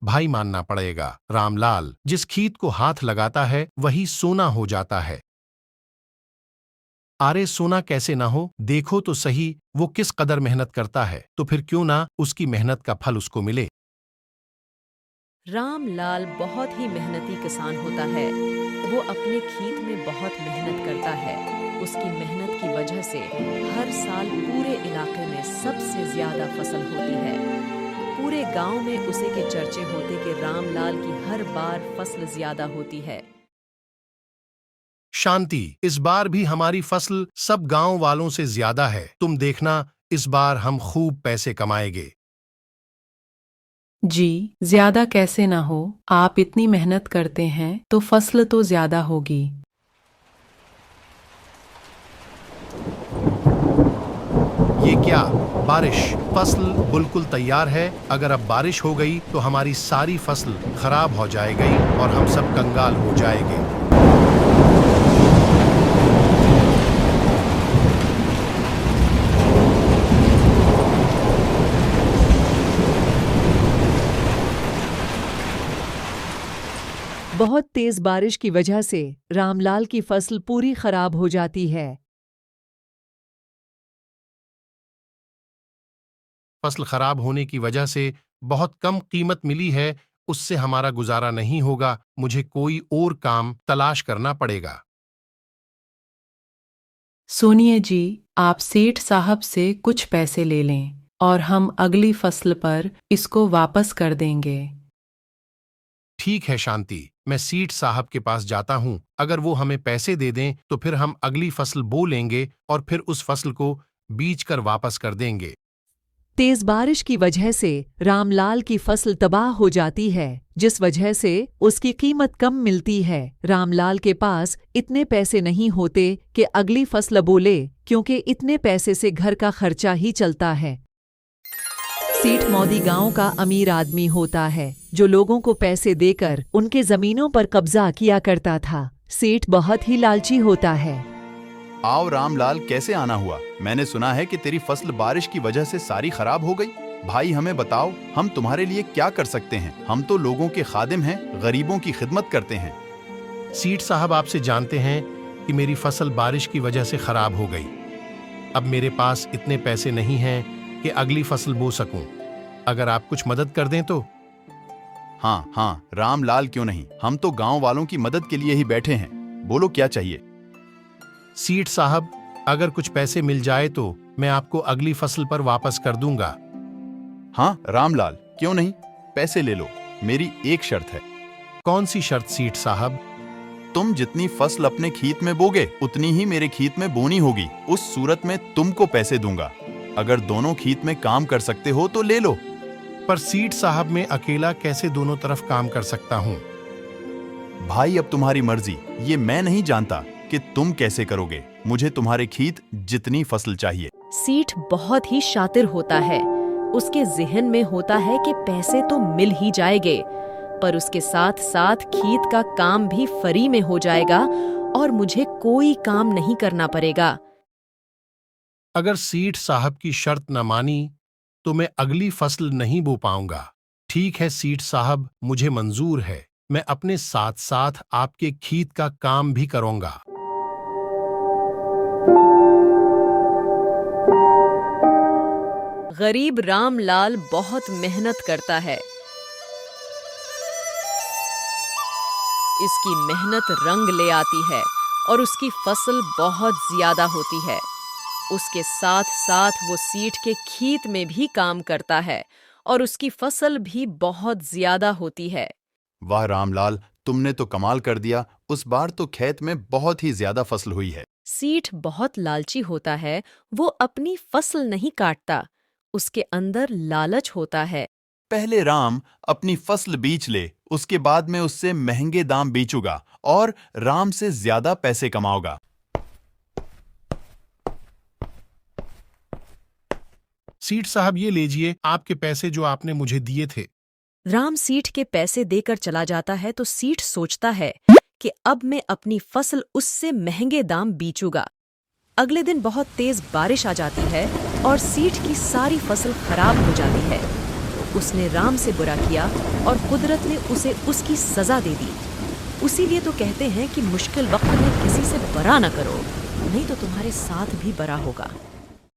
भाई मानना पड़ेगा। रामलाल, जिस खीत को हाथ लगाता है वही सोना हो जाता है। अरे सोना कैसे ना हो, देखो तो सही वो किस कदर मेहनत करता है, तो फिर क्यों ना उसकी मेहनत का फल उसको मिले। रामलाल बहुत ही मेहनती किसान होता है। वो अपने खेत में बहुत मेहनत करता है। उसकी मेहनत की वजह से हर साल पूरे इलाके में सबसे ज्यादा फसल होती है। पूरे गांव में उसे के चर्चे होते कि रामलाल की हर बार फसल ज्यादा होती है। शांति, इस बार भी हमारी फसल सब गांव वालों से ज्यादा है। तुम देखना, इस बार हम खूब पैसे कमाएंगे। जी, ज्यादा कैसे ना हो, आप इतनी मेहनत करते हैं तो फसल तो ज्यादा होगी। ये क्या? बारिश! फसल बिल्कुल तैयार है। अगर अब बारिश हो गई तो हमारी सारी फसल खराब हो जाएगी और हम सब कंगाल हो जाएंगे। बहुत तेज बारिश की वजह से रामलाल की फसल पूरी खराब हो जाती है। फसल खराब होने की वजह से बहुत कम कीमत मिली है। उससे हमारा गुजारा नहीं होगा। मुझे कोई और काम तलाश करना पड़ेगा। सुनिए जी, आप सेठ साहब से कुछ पैसे ले लें और हम अगली फसल पर इसको वापस कर देंगे। ठीक है शांति, मैं सीठ साहब के पास जाता हूँ। अगर वो हमें पैसे दे दें तो फिर हम अगली फसल बो लेंगे और फिर उस फसल को बीज कर वापस कर देंगे। तेज बारिश की वजह से रामलाल की फसल तबाह हो जाती है, जिस वजह से उसकी कीमत कम मिलती है। रामलाल के पास इतने पैसे नहीं होते कि अगली फसल बोले, क्योंकि इतने पैसे से घर का खर्चा ही चलता है। सेठ मौदी गांव का अमीर आदमी होता है, जो लोगों को पैसे देकर उनके जमीनों पर कब्जा किया करता था। सेठ बहुत ही लालची होता है। आओ रामलाल, कैसे आना हुआ? मैंने सुना है कि तेरी फसल बारिश की वजह से सारी खराब हो गई। भाई हमें बताओ, हम तुम्हारे लिए क्या कर सकते हैं? हम तो लोगों के खादिम हैं, गरीबों की खिदमत करते हैं। सीठ साहब, आपसे जानते हैं कि मेरी फसल बारिश की वजह से खराब हो गई। अब मेरे पास इतने पैसे नहीं हैं कि अगली फसल बो सकूं। अगर आप कुछ मदद कर दें तो। हाँ हाँ रामलाल, क्यों नहीं, हम तो गांव वालों की मदद के लिए ही बैठे हैं। बोलो क्या चाहिए? सीठ साहब, अगर कुछ पैसे मिल जाए तो मैं आपको अगली फसल पर वापस कर दूंगा। हाँ रामलाल, क्यों नहीं, पैसे ले लो। मेरी एक शर्त है। कौन सी शर्त सीठ साहब? तुम जितनी फसल अपने खेत में बोगे उतनी ही मेरे खेत में बोनी होगी। उस सूरत में तुमको पैसे दूंगा। अगर दोनों खेत में काम कर सकते हो तो ले लो। पर सीठ साहब, मैं अकेला कैसे दोनों तरफ काम कर सकता हूँ? भाई अब तुम्हारी मर्जी, ये मैं नहीं जानता कि तुम कैसे करोगे। मुझे तुम्हारे खेत जितनी फसल चाहिए। सेठ बहुत ही शातिर होता है। उसके ज़हन में होता है कि पैसे तो मिल ही जाएंगे, पर उसके साथ साथ खेत का काम भी फ्री में हो जाएगा और मुझे कोई काम नहीं करना पड़ेगा। अगर सीठ साहब की शर्त न मानी तो मैं अगली फसल नहीं बो पाऊंगा। ठीक है सीठ साहब, मुझे मंजूर है। मैं अपने साथ साथ आपके खेत का काम भी करूंगा। गरीब रामलाल बहुत मेहनत करता है। इसकी मेहनत रंग ले आती है और उसकी फसल बहुत ज्यादा होती है। उसके साथ साथ वो सेठ के खेत में भी काम करता है और उसकी फसल भी बहुत ज्यादा होती है। वाह रामलाल, तुमने तो कमाल कर दिया। उस बार तो खेत में बहुत ही ज्यादा फसल हुई है। सेठ बहुत लालची होता है। वो अपनी फसल नहीं काटता, उसके अंदर लालच होता है। पहले राम अपनी फसल बेच ले, उसके बाद मैं उससे महंगे दाम बेचूंगा और राम से ज्यादा पैसे कमाऊंगा। सीठ साहब, ये लीजिए आपके पैसे जो आपने मुझे दिए थे। राम सेठ के पैसे देकर चला जाता है तो सेठ सोचता है कि अब मैं अपनी फसल उससे महंगे दाम बेचूंगा। अगले दिन बहुत तेज बारिश आ जाती है और सेठ की सारी फसल खराब हो जाती है। उसने राम से बुरा किया और कुदरत ने उसे उसकी सजा दे दी। उसीलिए तो कहते हैं कि मुश्किल वक्त में किसी से बुरा न करो, नहीं तो तुम्हारे साथ भी बुरा होगा।